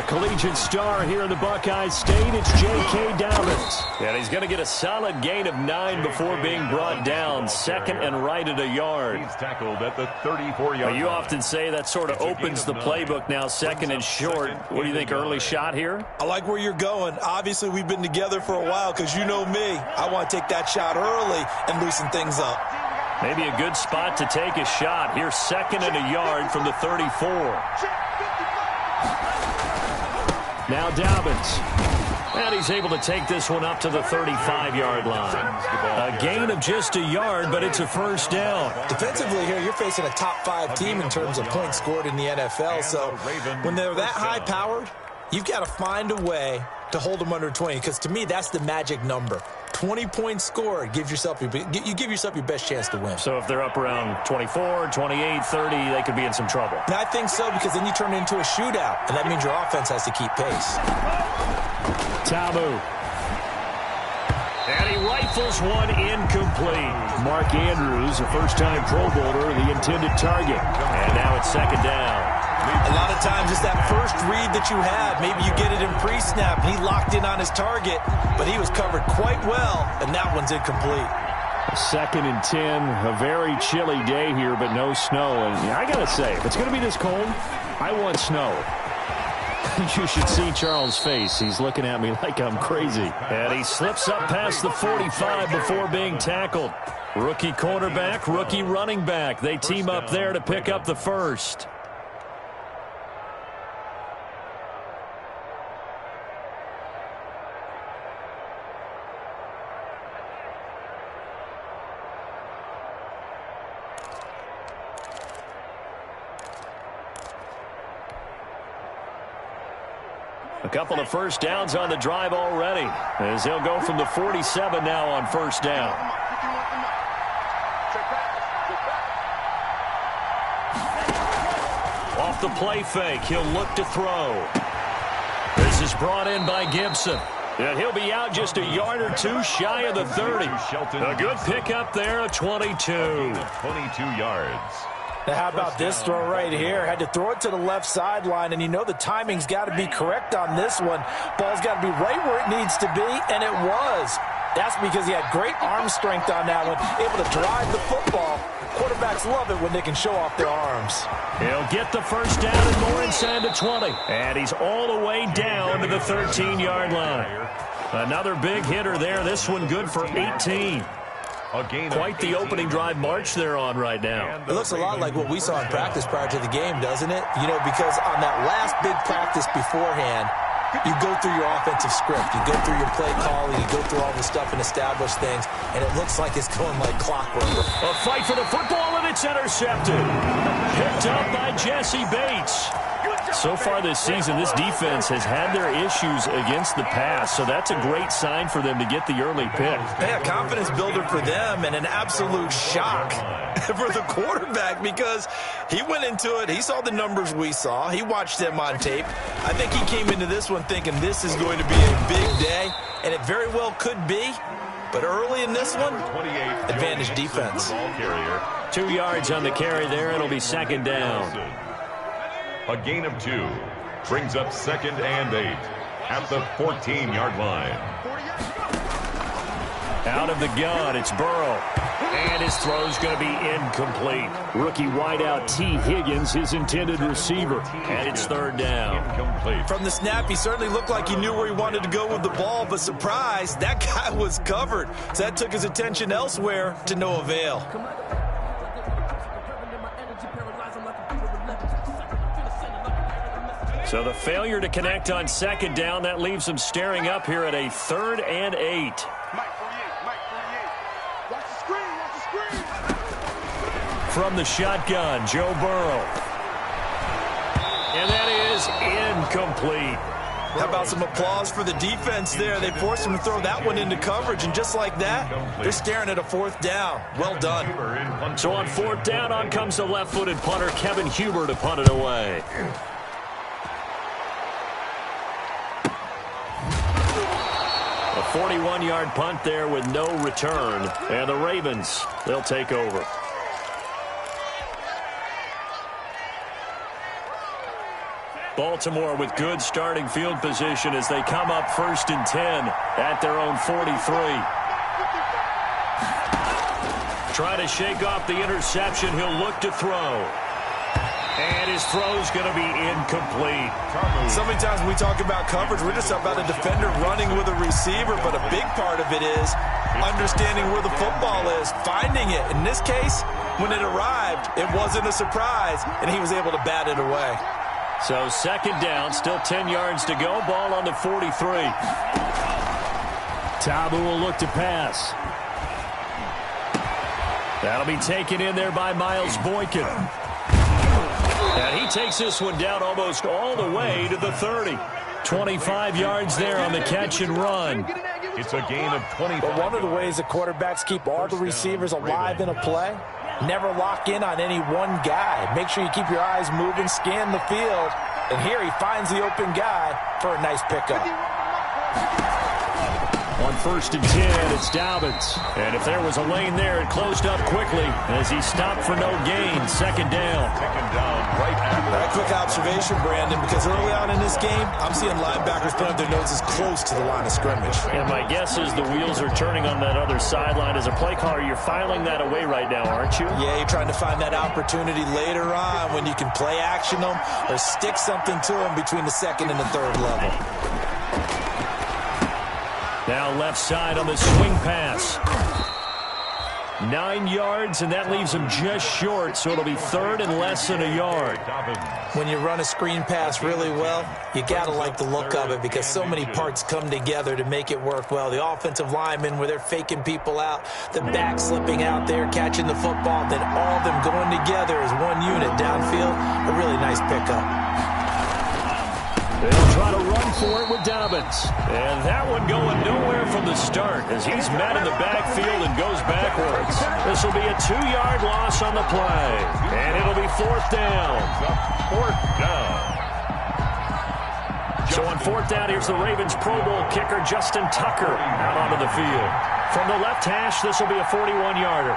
collegiate star here in the Buckeye State, it's J.K. Dobbins. And he's going to get a solid gain of 9 before being brought down. Second and right at a yard. He's tackled at the 34-yard line. You often say that sort of opens the playbook now, second and short. What do you think, early shot here? I like where you're going. Obviously, we've been together for a while because you know me. I want to take that shot early and loosen things up. Maybe a good spot to take a shot. Here's second and a yard from the 34. Now Dobbins. And he's able to take this one up to the 35-yard line. A gain of just a yard, but it's a first down. Defensively here, you're facing a top-5 team in terms of points scored in the NFL. So when they're that high-powered, you've got to find a way to hold them under 20. Because to me, that's the magic number. 20 points scored, you give yourself your best chance to win. So if they're up around 24, 28, 30, they could be in some trouble. And I think so, because then you turn it into a shootout, and that means your offense has to keep pace. Tamu. And he rifles one incomplete. Mark Andrews, a first-time Pro Bowler, the intended target. And now it's second down. A lot of times it's that first read that you had. Maybe you get it in pre-snap, and he locked in on his target, but he was covered quite well, and that one's incomplete. Second and 10, a very chilly day here, but no snow. And I got to say, if it's going to be this cold, I want snow. You should see Charles' face. He's looking at me like I'm crazy. And he slips up past the 45 before being tackled. Rookie cornerback, rookie running back. They team up there to pick up the first. A couple of first downs on the drive already, as he'll go from the 47 now on first down. Off the play fake, he'll look to throw. This is brought in by Gibson. And he'll be out just a yard or two shy of the 30. A good pickup there at 22. 22 yards. Now, how about this throw right here? Had to throw it to the left sideline, and you know the timing's got to be correct on this one. Ball's got to be right where it needs to be, and it was. That's because he had great arm strength on that one, able to drive the football. Quarterbacks love it when they can show off their arms. He'll get the first down and more inside the 20. And he's all the way down to the 13-yard line. Another big hitter there. This one good for 18. Quite the opening drive march they're on right now. It looks a lot like what we saw in practice prior to the game, doesn't it? You know, because on that last big practice beforehand, you go through your offensive script. You go through your play calling. You go through all the stuff and establish things, and it looks like it's going like clockwork. A fight for the football, and it's intercepted. Picked up by Jesse Bates. So far this season, this defense has had their issues against the pass, so that's a great sign for them to get the early pick. Hey, a confidence builder for them and an absolute shock for the quarterback because he went into it. He saw the numbers we saw. He watched them on tape. I think he came into this one thinking this is going to be a big day, and it very well could be. But early in this one, advantage defense. 2 yards on the carry there. It'll be second down. A gain of 2 brings up second and 8 at the 14-yard line. Out of the gun, it's Burrow. And his throw's going to be incomplete. Rookie wideout T. Higgins, his intended receiver. And it's third down. Incomplete. From the snap, he certainly looked like he knew where he wanted to go with the ball, but surprise, that guy was covered. So that took his attention elsewhere to no avail. So the failure to connect on second down, that leaves him staring up here at a 3rd and 8. From the shotgun, Joe Burrow. And that is incomplete. How about some applause for the defense there? They forced him to throw that one into coverage, and just like that, they're staring at a 4th down. Well done. So on 4th down, on comes the left-footed punter, Kevin Huber, to punt it away. A 41-yard punt there with no return. And the Ravens, they'll take over. Baltimore with good starting field position as they come up 1st and 10 at their own 43. Trying to shake off the interception. He'll look to throw. And his throw's going to be incomplete. So many times when we talk about coverage, we're just about a defender running with a receiver, but a big part of it is understanding where the football is, finding it. In this case, when it arrived, it wasn't a surprise, and he was able to bat it away. So 2nd down, still 10 yards to go. Ball on the 43. Tabu will look to pass. That'll be taken in there by Miles Boykin. And he takes this one down almost all the way to the 30. 25 yards there on the catch and run. It's a gain of 25. But one of the ways the quarterbacks keep all the receivers alive in a play, never lock in on any one guy. Make sure you keep your eyes moving, scan the field. And here he finds the open guy for a nice pickup. On 1st and 10, it's Dobbins. And if there was a lane there, it closed up quickly as he stopped for no gain. 2nd down. Taken down right at A quick observation, Brandon, because early on in this game, I'm seeing linebackers put up their noses close to the line of scrimmage. And my guess is the wheels are turning on that other sideline. As a play caller, you're filing that away right now, aren't you? Yeah, you're trying to find that opportunity later on when you can play action them or stick something to them between the 2nd and the 3rd level. Now left side on the swing pass. 9 yards, and that leaves him just short, so it'll be 3rd and less than a yard. When you run a screen pass really well, you got to like the look of it because so many parts come together to make it work well. The offensive linemen, where they're faking people out, the back slipping out there, catching the football, then all of them going together as one unit downfield. A really nice pickup. They'll try to run for it with Dobbins. And that one going nowhere from the start as he's met in the backfield and goes backwards. This will be a 2-yard loss on the play. And it'll be 4th down. 4th down. So on 4th down, here's the Ravens Pro Bowl kicker Justin Tucker out onto the field. From the left hash, this will be a 41-yarder.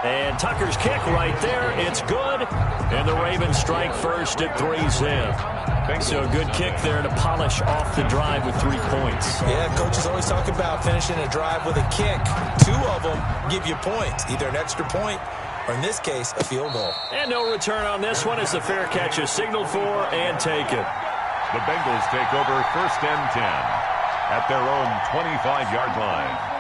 And Tucker's kick right there. It's good. And the Ravens strike first at 3-zip. So a good kick there to polish off the drive with 3 points. Yeah, coaches always talk about finishing a drive with a kick. 2 of them give you points, either an extra point or, in this case, a field goal. And no return on this one as the fair catch is signaled for and taken. The Bengals take over 1st and 10 at their own 25-yard line.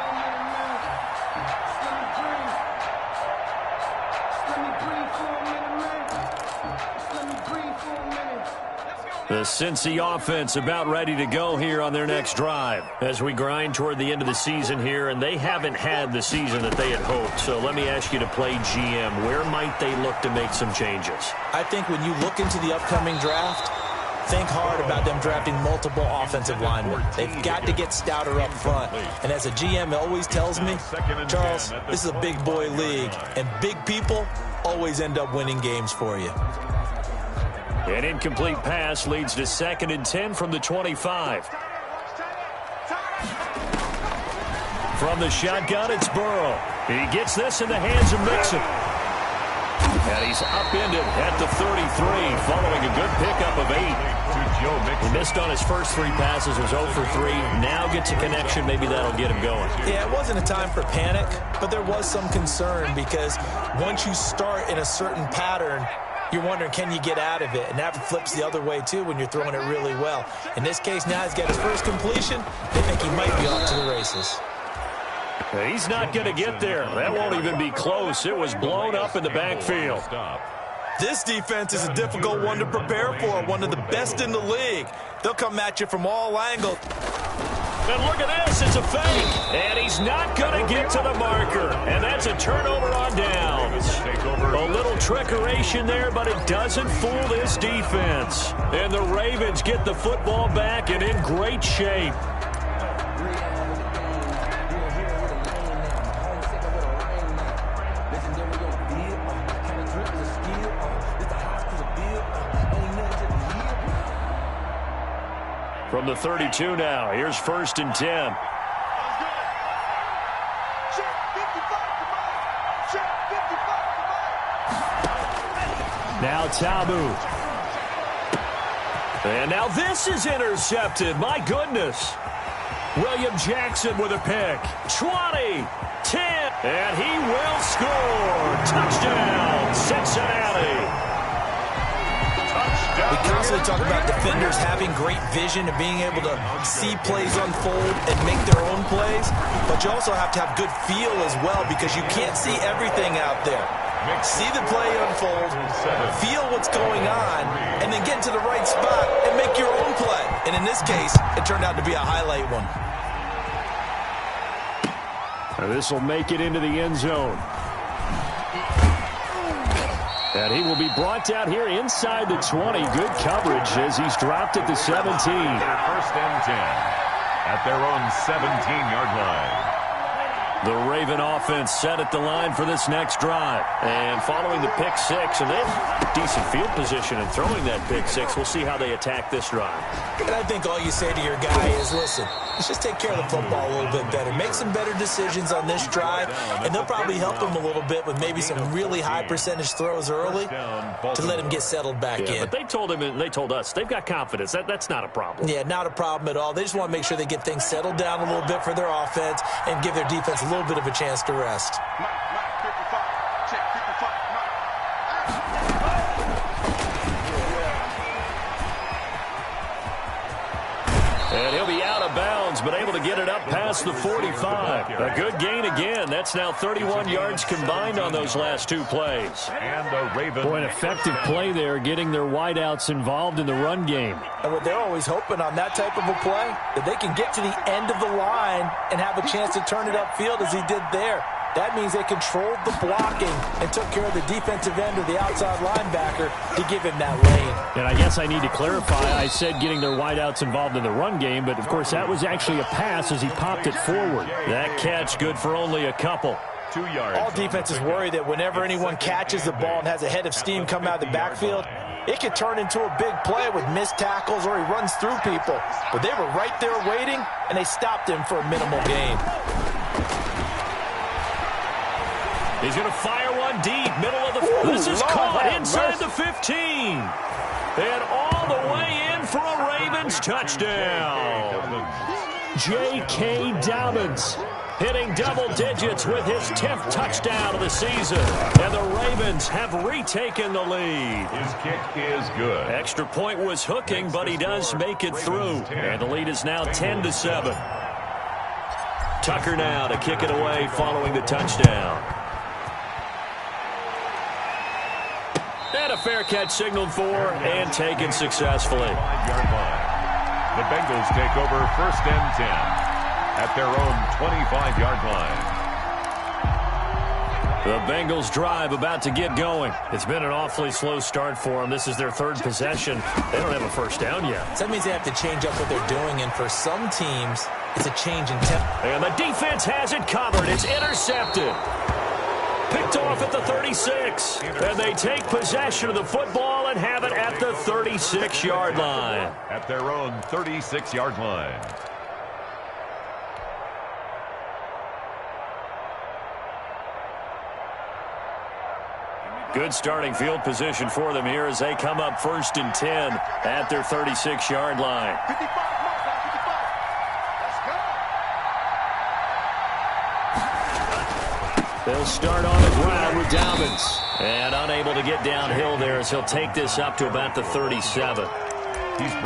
The Cincy offense about ready to go here on their next drive as we grind toward the end of the season here, and they haven't had the season that they had hoped. So let me ask you to play GM. Where might they look to make some changes? I think when you look into the upcoming draft, think hard about them drafting multiple offensive linemen. They've got to get stouter up front. And as a GM always tells me, Charles, this is a big boy league, and big people always end up winning games for you. An incomplete pass leads to 2nd and 10 from the 25. From the shotgun, it's Burrow. He gets this in the hands of Mixon. And he's upended at the 33 following a good pickup of 8. He missed on his first 3 passes, was 0 for 3. Now gets a connection. Maybe that'll get him going. Yeah, it wasn't a time for panic, but there was some concern because once you start in a certain pattern, you're wondering, can you get out of it? And that flips the other way, too, when you're throwing it really well. In this case, now he's got his first completion. They think he might be off to the races. He's not going to get there. That won't even be close. It was blown up in the backfield. This defense is a difficult one to prepare for, one of the best in the league. They'll come at you from all angles. And look at this, it's a fake. And he's not going to get to the marker. And that's a turnover on downs. A little trickeration there, but it doesn't fool this defense. And the Ravens get the football back and in great shape. From the 32 now, here's 1st and 10. Now Tabu. And now this is intercepted. My goodness. William Jackson with a pick. 20, 10, and he will score. Touchdown, Cincinnati. We constantly talk about defenders having great vision and being able to see plays unfold and make their own plays, but you also have to have good feel as well because you can't see everything out there. See the play unfold, feel what's going on, and then get to the right spot and make your own play. And in this case, it turned out to be a highlight one. This will make it into the end zone. And he will be brought down here inside the 20. Good coverage as he's dropped at the 17. First and 10 at their own 17-yard line. The Raven offense set at the line for this next drive. And following the pick six, and they have decent field position in throwing that pick six. We'll see how they attack this drive. And I think all you say to your guy is, listen, let's just take care of the football a little bit better. Make some better decisions on this drive, and they'll probably help him a little bit with maybe some really high percentage throws early to let him get settled back in. But they told him and they told us they've got confidence. That's not a problem. Yeah, not a problem at all. They just want to make sure they get things settled down a little bit for their offense and give their defense a little bit of a chance to rest. And he'll be out of bounds, but able to get it up past the 45. A good gain again. That's now 31 yards combined on those last two plays. And the Ravens. Boy, an effective play there, getting their wideouts involved in the run game. And what they're always hoping on that type of a play, that they can get to the end of the line and have a chance to turn it upfield as he did there. That means they controlled the blocking and took care of the defensive end or the outside linebacker to give him that lane. And I guess I need to clarify, I said getting their wideouts involved in the run game, but of course that was actually a pass as he popped it forward. That catch good for only a couple. 2 yards. All defenses worry that whenever anyone catches the ball and has a head of steam come out of the backfield, it could turn into a big play with missed tackles or he runs through people. But they were right there waiting, and they stopped him for a minimal gain. He's going to fire one deep, middle of the... This is caught inside the 15. And all the way in for a Ravens touchdown. J.K. Dobbins hitting double digits with his 10th touchdown of the season. And the Ravens have retaken the lead. His kick is good. Extra point was hooking, but he does make it through. And the lead is now 10-7. Tucker now to kick it away following the touchdown. And a fair catch signaled for and taken successfully. 5-yard line. The Bengals take over first and 10 at their own 25-yard line. The Bengals drive about to get going. It's been an awfully slow start for them. This is their third possession. They don't have a first down yet. So that means they have to change up what they're doing, and for some teams, it's a change in tempo. And the defense has it covered. It's intercepted. Picked off at the 36. And they take possession of the football and have it at the 36-yard line. At their own 36-yard line. Good starting field position for them here as they come up first and 10 at their 36-yard line. They'll start on the ground with Dobbins. And unable to get downhill there as he'll take this up to about the 37.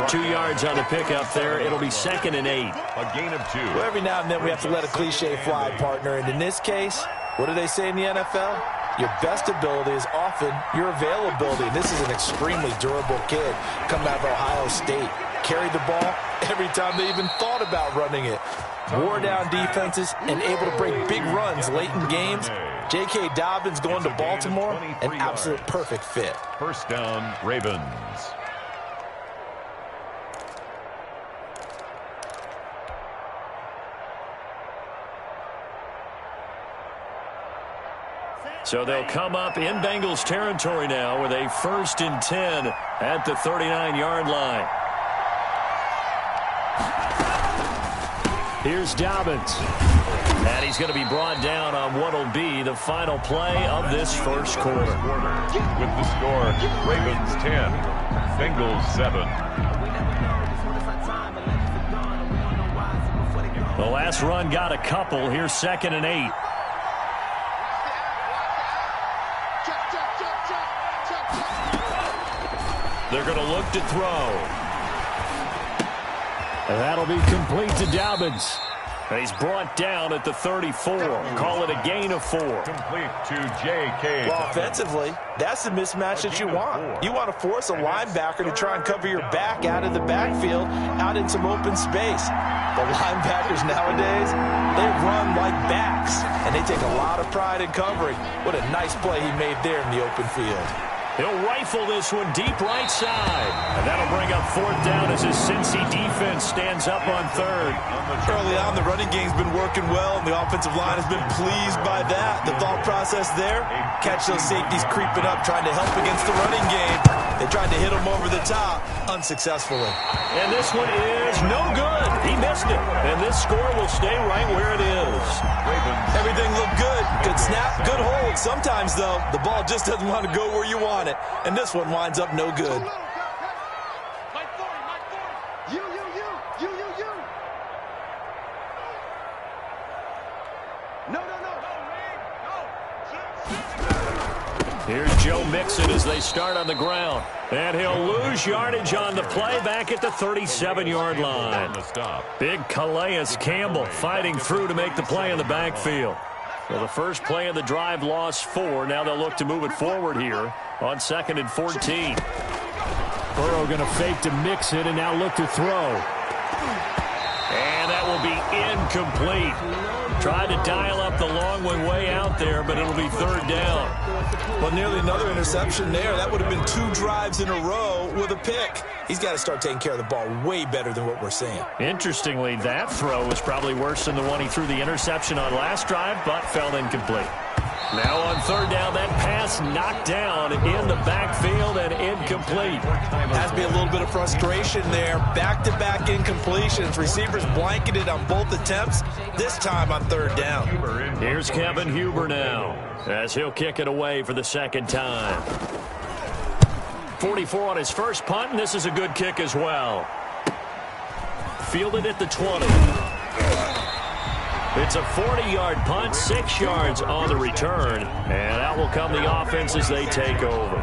2 yards on the pickup there. It'll be 2nd and 8. A gain of 2. Well, every now and then we have to let a cliche fly, partner. And in this case, what do they say in the NFL? Your best ability is often your availability. And this is an extremely durable kid coming out of Ohio State. Carried the ball every time they even thought about running it. Wore down defenses and able to break big runs late in games. J.K. Dobbins going to Baltimore, an absolute perfect fit. First down, Ravens. So they'll come up in Bengals territory now with a 1st and 10 at the 39-yard line. Here's Dobbins. And he's going to be brought down on what will be the final play of this first quarter. With the score, Ravens 10, Bengals 7. The last run got a couple. Here's 2nd and 8. They're going to look to throw. And that'll be complete to Dobbins. And he's brought down at the 34. Call it a gain of 4. Complete to J.K. Well, offensively, that's the mismatch that you want. You want to force a linebacker to try and cover your back out of the backfield, out in some open space. The linebackers nowadays, they run like backs, and they take a lot of pride in covering. What a nice play he made there in the open field. He'll rifle this one deep right side. And that'll bring up 4th down as his Cincy defense stands up on 3rd. Early on, the running game's been working well, and the offensive line has been pleased by that. The thought process there, catch those safeties creeping up, trying to help against the running game. They tried to hit him over the top, unsuccessfully. And this one is no good. He missed it. And this score will stay right where it is. Everything looked good. Good snap, good hold. Sometimes, though, the ball just doesn't want to go where you want it. And this one winds up no good. Here's Joe Mixon as they start on the ground. And he'll lose yardage on the play back at the 37-yard line. Big Calais Campbell fighting through to make the play in the backfield. Well, the first play of the drive lost 4. Now they'll look to move it forward here on 2nd and 14. Burrow going to fake to Mixon and now look to throw. And that will be incomplete. Tried to dial up the long one way out there, but it'll be 3rd down. Well, nearly another interception there. That would have been 2 drives in a row with a pick. He's got to start taking care of the ball way better than what we're seeing. Interestingly, that throw was probably worse than the one he threw the interception on last drive, but fell incomplete. Now on 3rd down, that pass knocked down in the backfield and incomplete. Has to be a little bit of frustration there. Back-to-back incompletions. Receivers blanketed on both attempts, this time on 3rd down. Here's Kevin Huber now, as he'll kick it away for the 2nd time. 44 on his first punt, and this is a good kick as well. Fielded at the 20. It's a 40-yard punt, 6 yards on the return, and out will come the offense as they take over.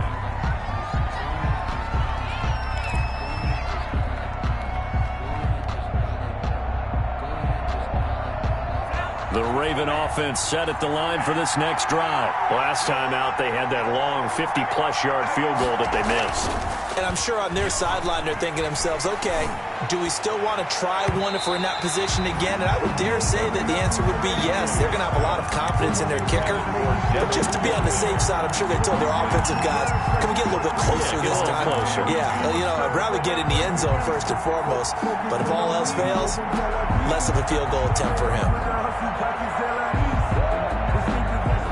The Raven offense set at the line for this next drive. Last time out, they had that long 50-plus yard field goal that they missed. And I'm sure on their sideline they're thinking to themselves, okay, do we still want to try one if we're in that position again? And I would dare say that the answer would be yes. They're going to have a lot of confidence in their kicker. But just to be on the safe side, I'm sure they told their offensive guys, can we get a little bit closer this time? Closer. Yeah, you know, I'd rather get in the end zone first and foremost. But if all else fails, less of a field goal attempt for him.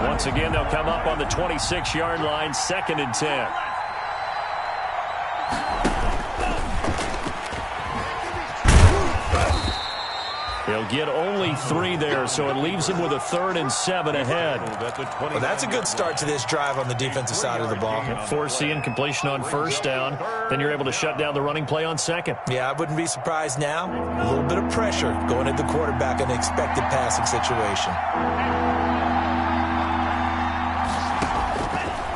Once again, they'll come up on the 26-yard line, 2nd and 10. He'll get only 3 there, so it leaves him with a 3rd and 7 ahead. Well, that's a good start to this drive on the defensive side of the ball. Force the incompletion on 1st down. Then you're able to shut down the running play on 2nd. Yeah, I wouldn't be surprised now. A little bit of pressure going at the quarterback in an expected passing situation.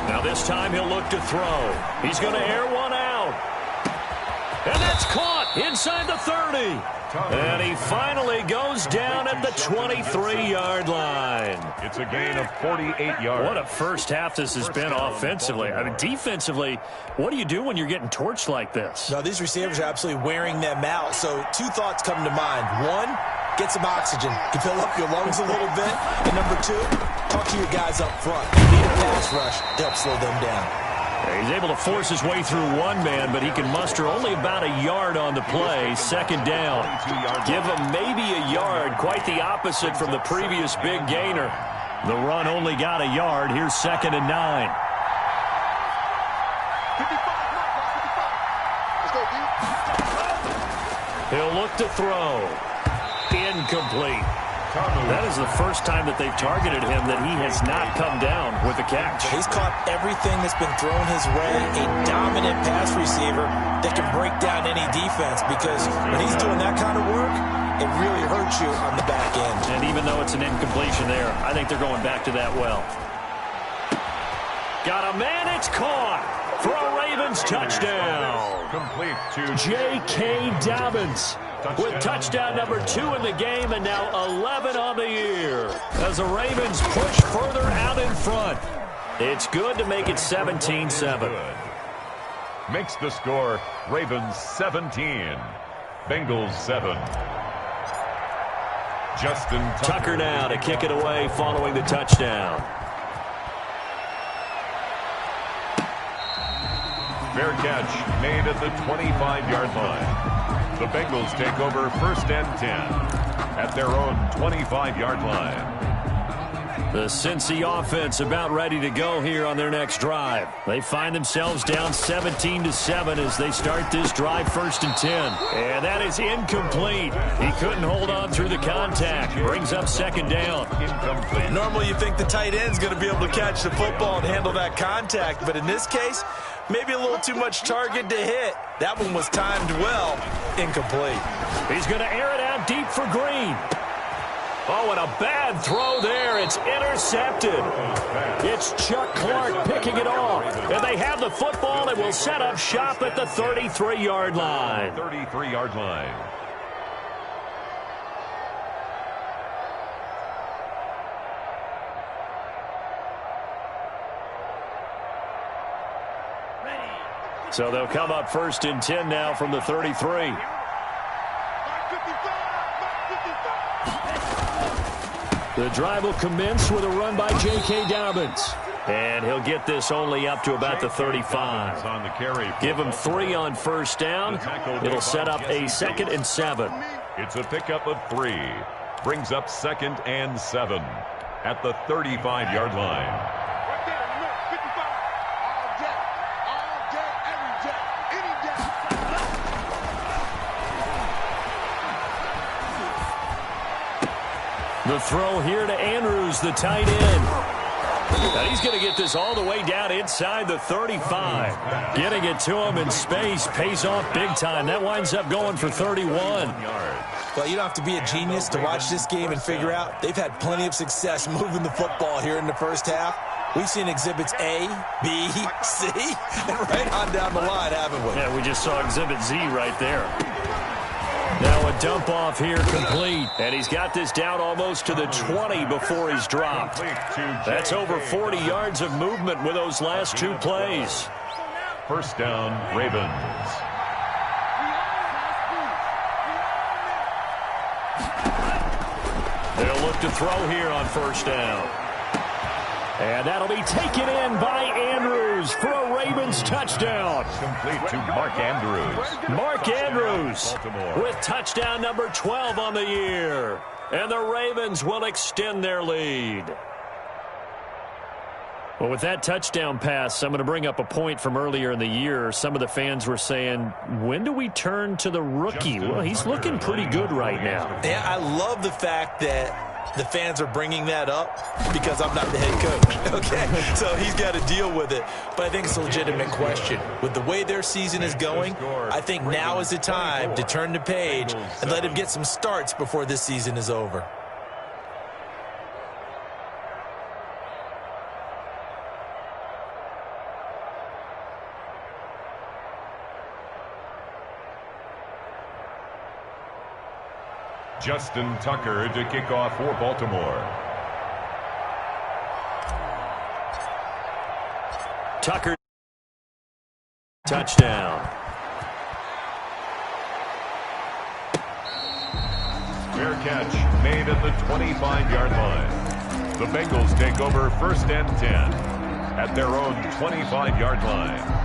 Now this time he'll look to throw. He's going to air one out. And that's caught inside the 30. And he finally goes down at the 23-yard line. It's a gain of 48 yards. What a first half this has been offensively. I mean, defensively, what do you do when you're getting torched like this? No, these receivers are absolutely wearing them out. So 2 thoughts come to mind. 1, get some oxygen. You fill up your lungs a little bit. And number 2, talk to your guys up front. You need a pass rush to help slow them down. He's able to force his way through one man, but he can muster only about a yard on the play. 2nd down. Give him maybe a yard. Quite the opposite from the previous big gainer. The run only got a yard. Here's 2nd and 9. He'll look to throw. incomplete. That is the first time that they've targeted him that he has not come down with a catch. He's caught everything that's been thrown his way. A dominant pass receiver that can break down any defense, because when he's doing that kind of work, it really hurts you on the back end. And even though it's an incompletion there, I think they're going back to that well. Got a man, it's caught for a Ravens touchdown. Complete to J.K. Dobbins with touchdown number 2 in the game, and now 11 on the year as the Ravens push further out in front. It's good to make it 17-7. Makes the score Ravens 17, Bengals 7. Justin Tucker now to kick it away following the touchdown. Fair catch made at the 25-yard line. The Bengals take over 1st and 10 at their own 25-yard line. The Cincy offense about ready to go here on their next drive. They find themselves down 17-7 as they start this drive 1st and 10. And that is incomplete. He couldn't hold on through the contact. Brings up 2nd down. Incomplete. Normally you think the tight end's going to be able to catch the football and handle that contact, but in this case, maybe a little too much target to hit. That one was timed well. Incomplete. He's going to air it out deep for Green. Oh, and a bad throw there. It's intercepted. It's Chuck Clark picking it off. And they have the football and will set up shop at the 33-yard line. 33-yard line. So they'll come up 1st and 10 now from the 33. The drive will commence with a run by J.K. Dobbins. And he'll get this only up to about the 35. On the carry. Give him 3 on 1st down. It'll set up a 2nd and 7. It's a pickup of 3. Brings up 2nd and 7 at the 35-yard line. The throw here to Andrews, the tight end. And he's going to get this all the way down inside the 35. Getting it to him in space pays off big time. That winds up going for 31. Well, you don't have to be a genius to watch this game and figure out they've had plenty of success moving the football here in the first half. We've seen exhibits A, B, C, and right on down the line, haven't we? Yeah, we just saw exhibit Z right there. Now a dump off here complete. And he's got this down almost to the 20 before he's dropped. That's over 40 yards of movement with those last 2 plays. 1st down, Ravens. They'll look to throw here on 1st down. And that'll be taken in by Andrews for a Ravens touchdown. Complete to Mark Andrews. Mark Andrews with touchdown number 12 on the year. And the Ravens will extend their lead. Well, with that touchdown pass, I'm going to bring up a point from earlier in the year. Some of the fans were saying, when do we turn to the rookie? Well, he's looking pretty good right now. Yeah, I love the fact that the fans are bringing that up because I'm not the head coach, okay? So he's got to deal with it. But I think it's a legitimate question. With the way their season is going, I think now is the time to turn the page and let him get some starts before this season is over. Justin Tucker to kick off for Baltimore. Tucker, touchdown. Fair catch made at the 25-yard line. The Bengals take over 1st and 10 at their own 25-yard line.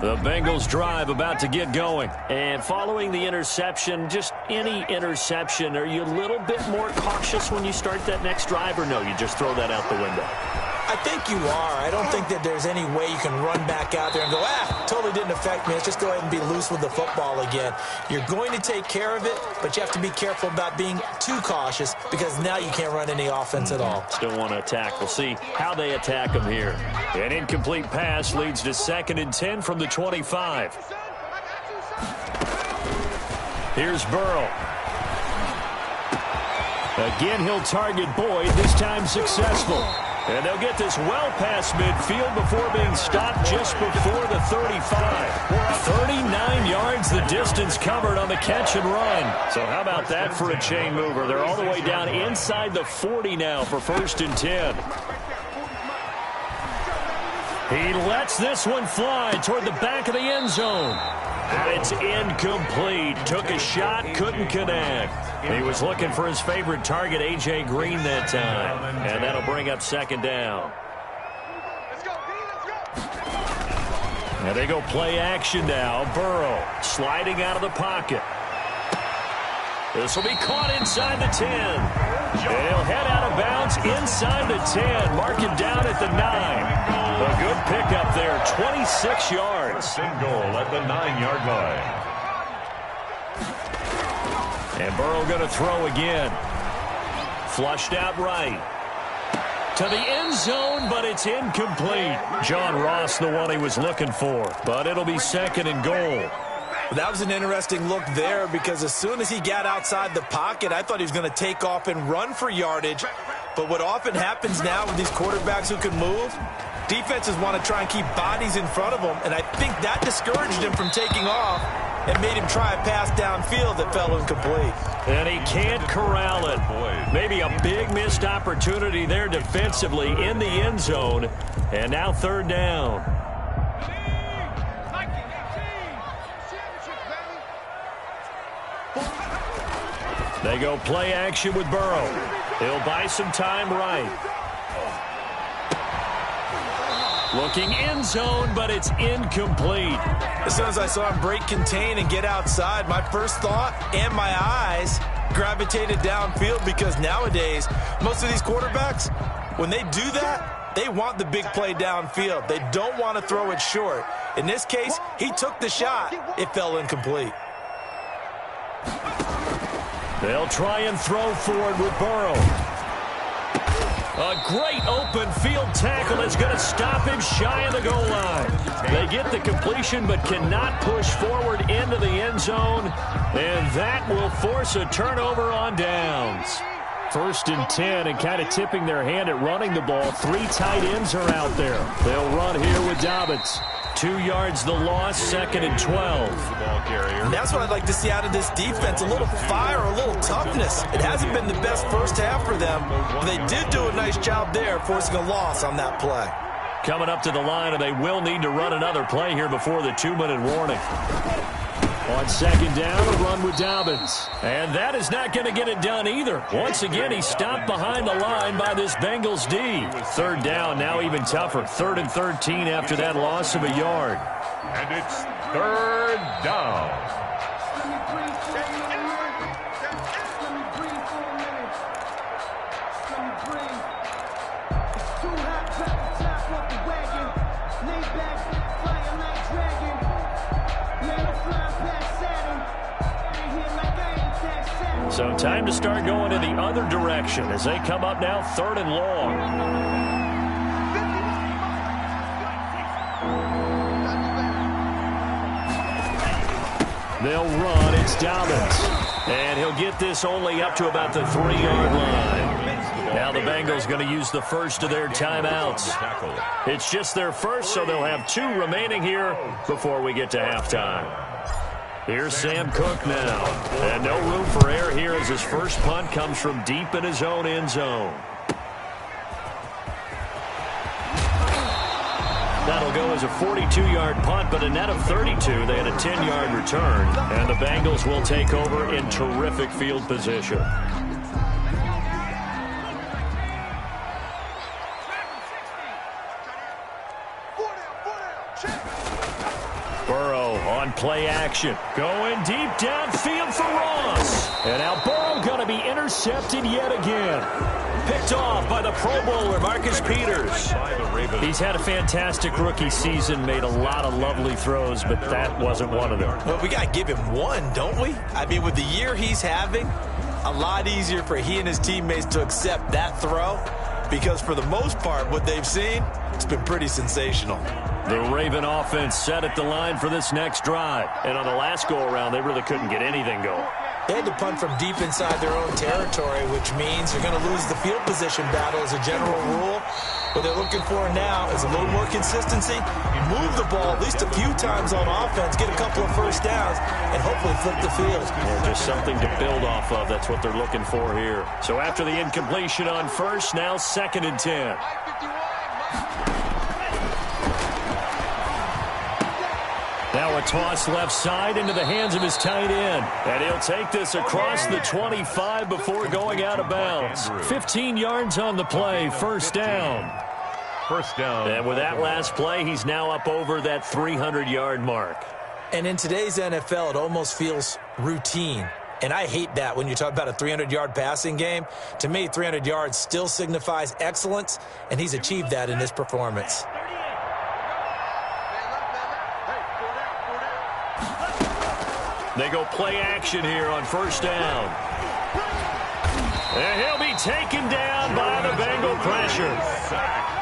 The Bengals drive about to get going. And following the interception, just any interception, are you a little bit more cautious when you start that next drive, or no, you just throw that out the window? I think you are. I don't think that there's any way you can run back out there and go, totally didn't affect me. Let's just go ahead and be loose with the football again. You're going to take care of it, but you have to be careful about being too cautious because now you can't run any offense at all. Still want to attack. We'll see how they attack them here. An incomplete pass leads to 2nd and 10 from the 25. Here's Burrow. Again, he'll target Boyd, this time successful. And they'll get this well past midfield before being stopped just before the 35. 39 yards the distance covered on the catch and run. So how about that for a chain mover? They're all the way down inside the 40 now for 1st and 10. He lets this one fly toward the back of the end zone. And it's incomplete. Took a shot, couldn't connect. He was looking for his favorite target, A.J. Green, that time. And that'll bring up 2nd down. And they go play action now. Burrow sliding out of the pocket. This will be caught inside the 10. And he'll head out of bounds inside the 10. Mark him down at the 9. A good pickup there, 26 yards. And goal at the 9-yard line. And Burrow going to throw again. Flushed out right. To the end zone, but it's incomplete. John Ross, the one he was looking for. But it'll be 2nd and goal. That was an interesting look there because as soon as he got outside the pocket, I thought he was going to take off and run for yardage. But what often happens now with these quarterbacks who can move, defenses want to try and keep bodies in front of them, and I think that discouraged him from taking off and made him try a pass downfield that fell incomplete. And he can't corral it. Maybe a big missed opportunity there defensively in the end zone. And now 3rd down. They go play action with Burrow. He'll buy some time right. Looking end zone, but it's incomplete. As soon as I saw him break contain and get outside, my first thought and my eyes gravitated downfield because nowadays, most of these quarterbacks, when they do that, they want the big play downfield. They don't want to throw it short. In this case, he took the shot. It fell incomplete. They'll try and throw forward with Burrow. A great open field tackle is going to stop him shy of the goal line. They get the completion but cannot push forward into the end zone, and that will force a turnover on downs. 1st and 10, and kind of tipping their hand at running the ball. 3 tight ends are out there. They'll run here with Dobbins. 2 yards the loss, 2nd and 12. That's what I'd like to see out of this defense, a little fire, a little toughness. It hasn't been the best first half for them, but they did do a nice job there forcing a loss on that play. Coming up to the line, and they will need to run another play here before the 2-minute warning. On 2nd down, a run with Dobbins. And that is not going to get it done either. Once again, he's stopped behind the line by this Bengals D. 3rd down, now even tougher. 3rd and 13 after that loss of a yard. And it's 3rd down. So time to start going in the other direction as they come up now 3rd and long. They'll run. It's Dobbins. And he'll get this only up to about the 3-yard line. Now the Bengals going to use the first of their timeouts. It's just their first, so they'll have 2 remaining here before we get to halftime. Here's Sam Cook now. And no room for error here as his first punt comes from deep in his own end zone. That'll go as a 42-yard punt, but a net of 32. They had a 10-yard return. And the Bengals will take over in terrific field position. Burrow on play action. Going deep downfield for Ross. And now Burrow going to be intercepted yet again. Picked off by the Pro Bowler, Marcus Peters. He's had a fantastic rookie season, made a lot of lovely throws, but that wasn't one of them. Well, we got to give him one, don't we? I mean, with the year he's having, a lot easier for he and his teammates to accept that throw, because for the most part, what they've seen, it's been pretty sensational. The Raven offense set at the line for this next drive. And on the last go-around, they really couldn't get anything going. They had to punt from deep inside their own territory, which means they're going to lose the field position battle as a general rule. What they're looking for now is a little more consistency, move the ball at least a few times on offense, get a couple of first downs, and hopefully flip the field. Yeah, just something to build off of. That's what they're looking for here. So after the incompletion on first, now 2nd and 10. Now a toss left side into the hands of his tight end. And he'll take this across the 25 before going out of bounds. 15 yards on the play, first down. First down. And with that last play, he's now up over that 300-yard mark. And in today's NFL, it almost feels routine. And I hate that when you talk about a 300-yard passing game. To me, 300 yards still signifies excellence, and he's achieved that in this performance. They go play action here on first down. And he'll be taken down by the Bengal pressure.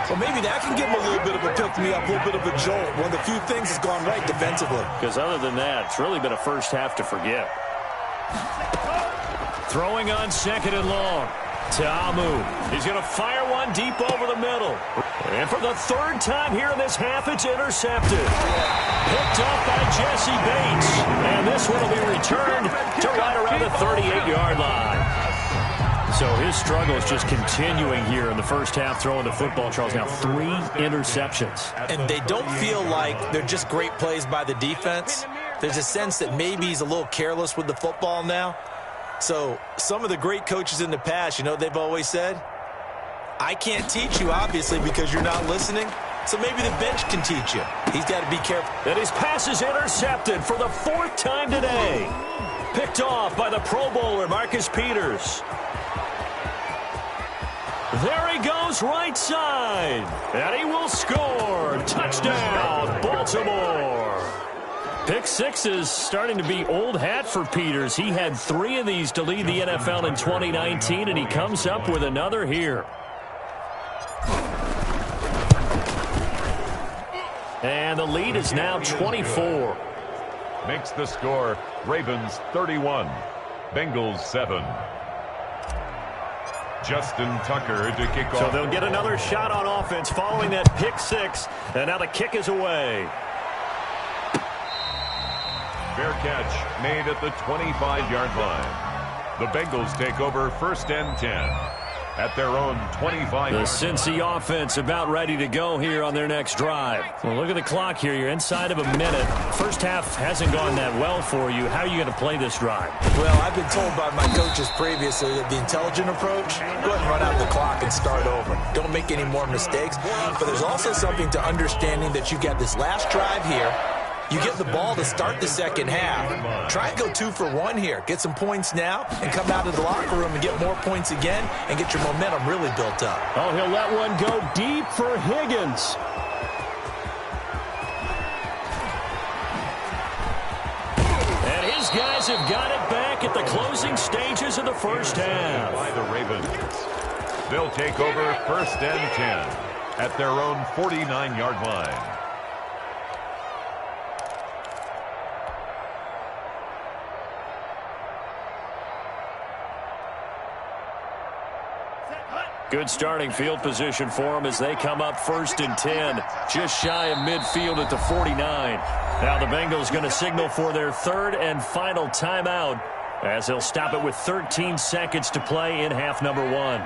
Well, maybe that can give him a little bit of a pick-me-up, a little bit of a jolt. One of the few things that's gone right defensively. Because other than that, it's really been a first half to forget. Throwing on 2nd and long. Ta'amu. He's going to fire one deep over the middle. And for the 3rd time here in this half, it's intercepted. Picked up by Jesse Bates. And this one will be returned to right around the 38-yard line. So his struggle is just continuing here in the first half throwing the football, Charles. Now 3 interceptions. And they don't feel like they're just great plays by the defense. There's a sense that maybe he's a little careless with the football now. So some of the great coaches in the past, you know, they've always said, I can't teach you, obviously, because you're not listening. So maybe the bench can teach you. He's got to be careful. And his pass is intercepted for the 4th time today. Picked off by the Pro Bowler, Marcus Peters. There he goes, right side. And he will score. Touchdown, Baltimore. Pick 6 is starting to be old hat for Peters. He had 3 of these to lead the NFL in 2019, and he comes up with another here. And the lead is now 24. Makes the score Ravens 31, Bengals 7. Justin Tucker to kick off. So they'll get another shot on offense following that pick 6. And now the kick is away. Fair catch made at the 25-yard line. The Bengals take over 1st and 10 at their own 25. The Cincy offense about ready to go here on their next drive. Well, look at the clock here. You're inside of a minute. First half hasn't gone that well for you. How are you going to play this drive? Well, I've been told by my coaches previously that the intelligent approach, go ahead and run out the clock and start over. Don't make any more mistakes. But there's also something to understanding that you've got this last drive here. You get the ball to start the second half. Try and go 2 for 1 here. Get some points now and come out of the locker room and get more points again and get your momentum really built up. Oh, he'll let one go deep for Higgins. And his guys have got it back at the closing stages of the first half. By the Ravens. They'll take over 1st and 10 at their own 49-yard line. Good starting field position for them as they come up 1st and 10, just shy of midfield at the 49. Now the Bengals going to signal for their 3rd and final timeout as they'll stop it with 13 seconds to play in half number 1.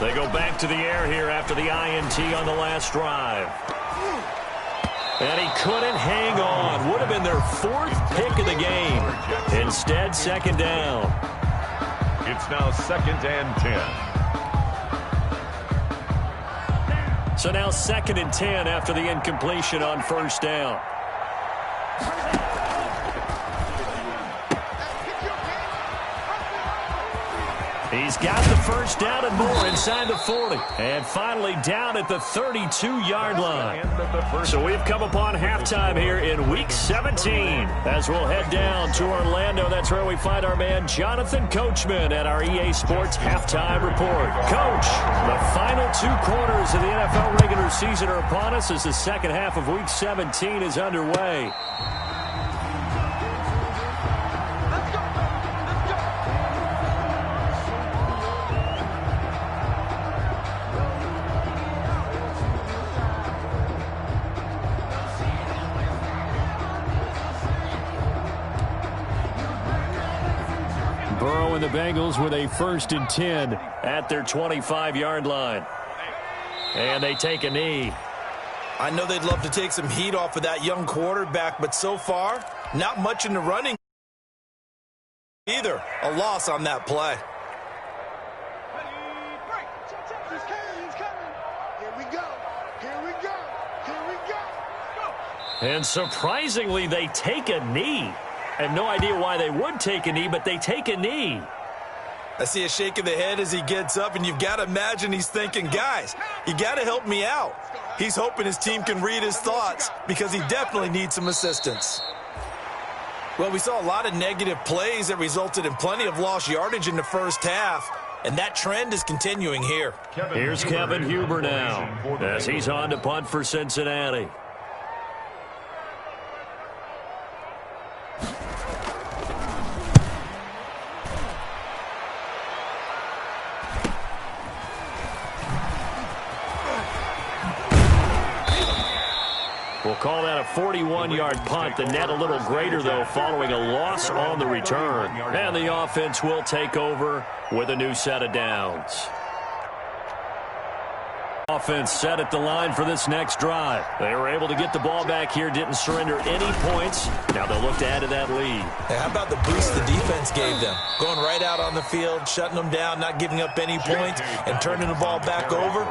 They go back to the air here after the INT on the last drive. And he couldn't hang on. Would have been their 4th pick of the game. Instead, 2nd down. It's now 2nd and 10. So now 2nd and 10 after the incompletion on first down. He's got the first down and more inside the 40. And finally down at the 32-yard line. So we've come upon halftime here in Week 17. As we'll head down to Orlando, that's where we find our man Jonathan Coachman at our EA Sports Halftime Report. Coach, the final 2 quarters of the NFL regular season are upon us as the second half of Week 17 is underway. Burrow and the Bengals with a 1st and 10 at their 25-yard line. And they take a knee. I know they'd love to take some heat off of that young quarterback, but so far, not much in the running either. A loss on that play. And surprisingly, they take a knee. I have no idea why they would take a knee, but they take a knee. I see a shake of the head as he gets up, and you've got to imagine he's thinking, guys, you got to help me out. He's hoping his team can read his thoughts because he definitely needs some assistance. Well, we saw a lot of negative plays that resulted in plenty of lost yardage in the first half, and that trend is continuing here. Here's Kevin Huber now as he's on to punt for Cincinnati. We'll call that a 41-yard punt. The net a little greater, though, following a loss on the return. And the offense will take over with a new set of downs. Offense set at the line for this next drive. They were able to get the ball back here, didn't surrender any points. Now they'll look to add to that lead. Hey, how about the boost the defense gave them? Going right out on the field, shutting them down, not giving up any points, and turning the ball back over.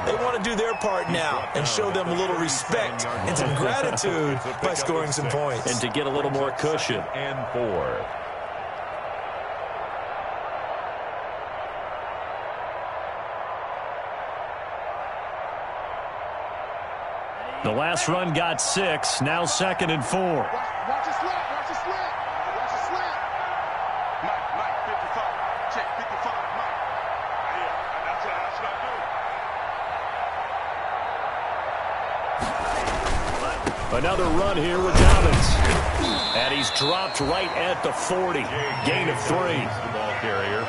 They want to do their part now and show them a little respect and some gratitude by scoring some points. And to get a little more cushion. And 4. The last run got 6, now 2nd and 4. Watch the slant, watch the slant, watch the slant. Mike, 55, check 55, Mike. Yeah, that's what I do. Another run here with Dobbins. And he's dropped right at the 40. Gain of 3. The ball carrier.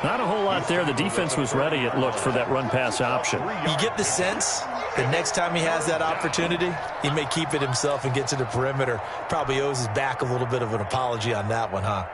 Not a whole lot there. The defense was ready, it looked, for that run-pass option. You get the sense that next time he has that opportunity, he may keep it himself and get to the perimeter. Probably owes his back a little bit of an apology on that one, huh?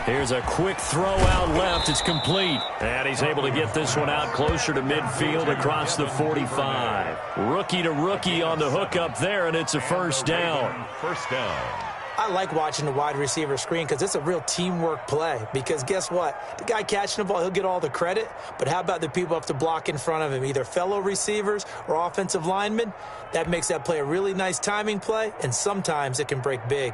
Here's a quick throw out left. It's complete. And he's able to get this one out closer to midfield across the 45. Rookie to rookie on the hook up there, and it's a first down. First down. I like watching the wide receiver screen because it's a real teamwork play. Because guess what? The guy catching the ball, he'll get all the credit. But how about the people up to block in front of him, either fellow receivers or offensive linemen? That makes that play a really nice timing play, and sometimes it can break big.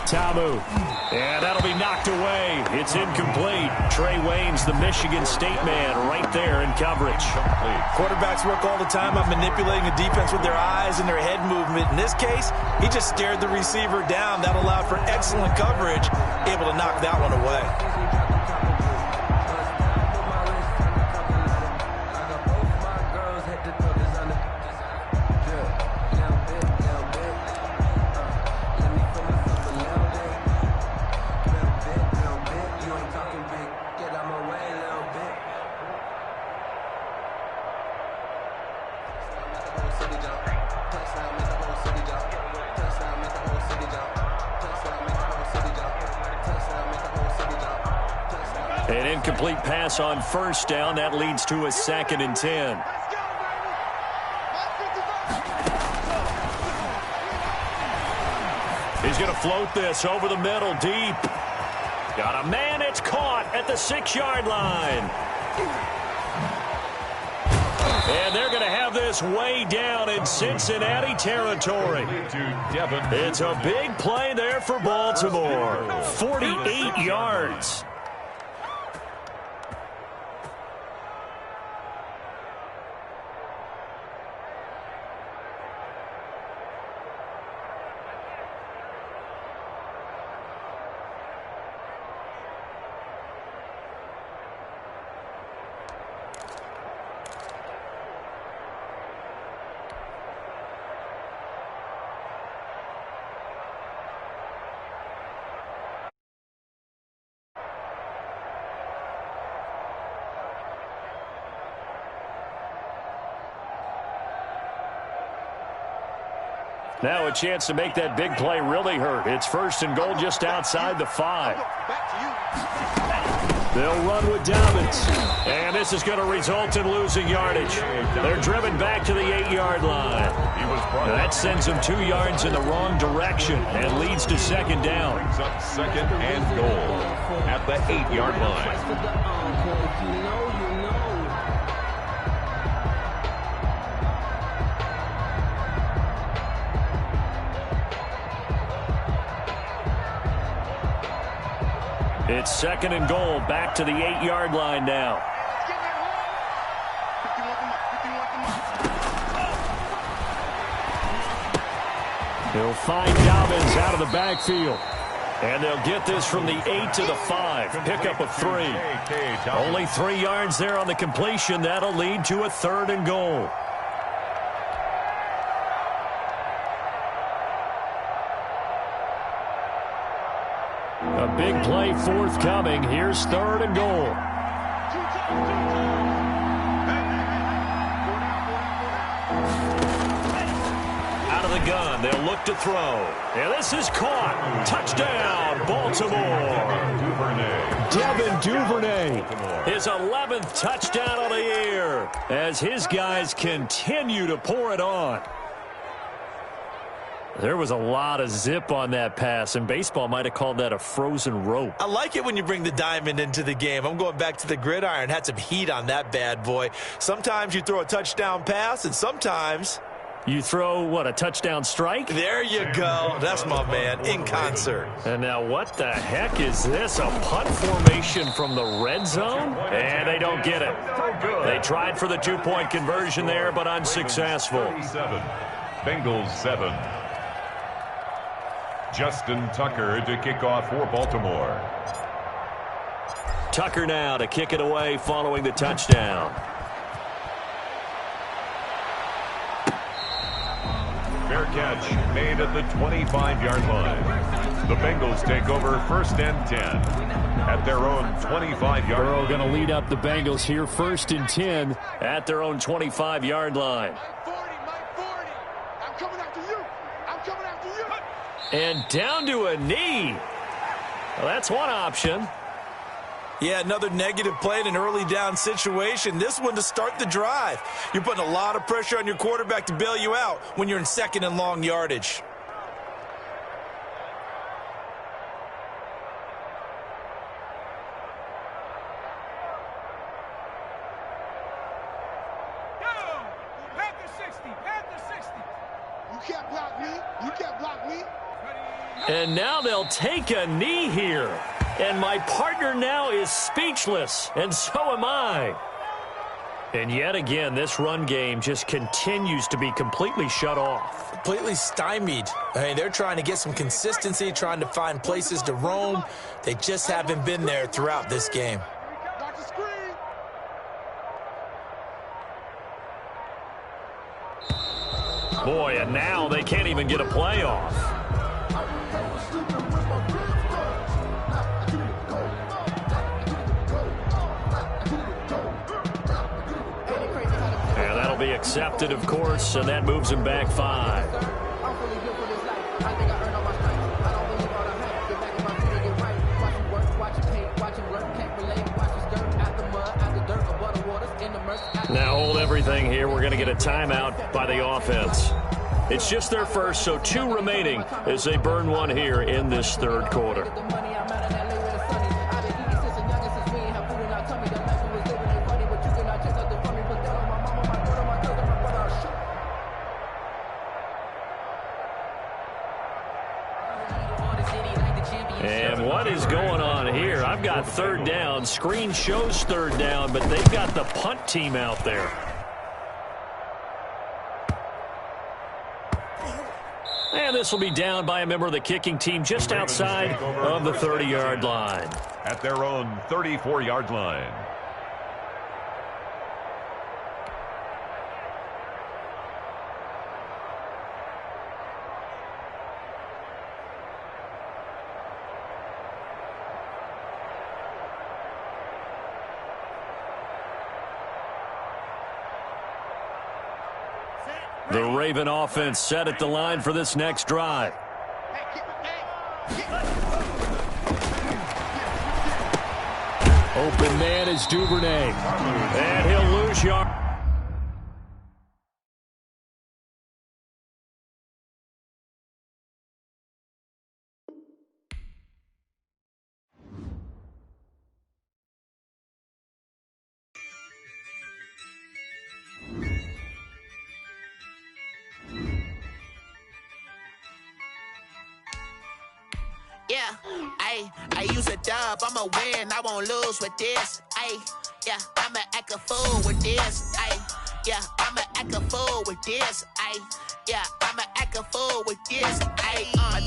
Tamu. And that'll be knocked away. It's incomplete. Trey Waynes, the Michigan State man, right there in coverage. Quarterbacks work all the time on manipulating the defense with their eyes and their head movement. In this case, he just stared the receiver down. That allowed for excellent coverage, able to knock that one away. An incomplete pass on first down. That leads to a 2nd and 10. He's going to float this over the middle deep. Got a man. It's caught at the 6-yard line. And they're going to have this way down in Cincinnati territory. It's a big play there for Baltimore. 48 yards. Now a chance to make that big play really hurt. It's 1st and goal just outside the 5. They'll run with Dobbins. And this is going to result in losing yardage. They're driven back to the 8-yard line. That sends them 2 yards in the wrong direction and leads to 2nd down. Brings up 2nd and goal at the 8-yard line. It's 2nd and goal, back to the 8-yard line now. They'll find Dobbins out of the backfield. And they'll get this from the 8 to the 5. Pickup of 3. Only 3 yards there on the completion. That'll lead to a 3rd and goal. A big play forthcoming. Here's 3rd and goal. Out of the gun. They'll look to throw. And this is caught. Touchdown, Baltimore. Devin Duvernay. His 11th touchdown of the year as his guys continue to pour it on. There was a lot of zip on that pass, and baseball might have called that a frozen rope. I like it when you bring the diamond into the game. I'm going back to the gridiron. Had some heat on that bad boy. Sometimes you throw a touchdown pass, and sometimes you throw, what, a touchdown strike? There you go. That's my man, in concert. And now what the heck is this? A punt formation from the red zone? And they don't get it. They tried for the 2-point conversion there, but unsuccessful. Bengals 7. Justin Tucker to kick off for Baltimore. Tucker now to kick it away following the touchdown. Fair catch made at the 25-yard line. The Bengals take over 1st and 10 at their own 25-yard line. Burrow going to lead up the Bengals here 1st and 10 at their own 25-yard line. And down to a knee. Well, that's one option. Yeah, another negative play in an early down situation. This one to start the drive. You're putting a lot of pressure on your quarterback to bail you out when you're in 2nd and long yardage. You can't block me. You can't block me. And now they'll take a knee here. And my partner now is speechless, and so am I. And yet again, this run game just continues to be completely shut off. Completely stymied. I mean, they're trying to get some consistency, trying to find places to roam. They just haven't been there throughout this game. Watch the screen. Boy, and now they can't even get a play off. And that'll be accepted, of course, and that moves him back 5. Now hold everything here. We're going to get a timeout by the offense. It's just their first, so 2 remaining as they burn one here in this third quarter. And what is going on here? I've got third down. Screen shows third down, but they've got the punt team out there. And this will be down by a member of the kicking team just outside of the 30-yard line. At their own 34-yard line. The Raven offense set at the line for this next drive. Open man is Duvernay. And he'll lose yard. Yeah, I use a dub, I'ma win, I won't lose with this. Yeah, I'ma act a fool with this. Yeah, I'ma act a fool with this. Yeah, I'ma act a fool with this.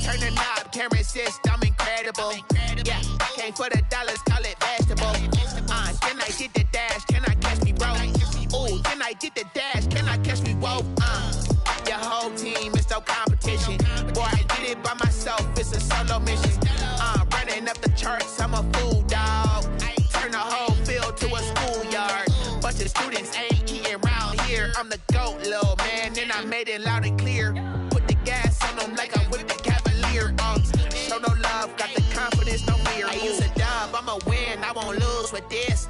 Turn the knob, camera assist, I'm incredible. Yeah, came for the dollars, call it vegetable. Then I did the dash, can I catch me, bro? Ooh, then I did the dash, can I catch me, whoa? Your whole team is no competition. Boy, I did it by myself, it's a solo mission. Running up the charts, I'm a fool, dog. Turn the whole field to a schoolyard. Bunch of students ain't eating around here. I'm the GOAT, little man, and I made it loud and clear. Put the gas on them like I'm with the Cavalier. Show no love, got the confidence, no fear. I use a dub, I'ma win, I won't lose with this.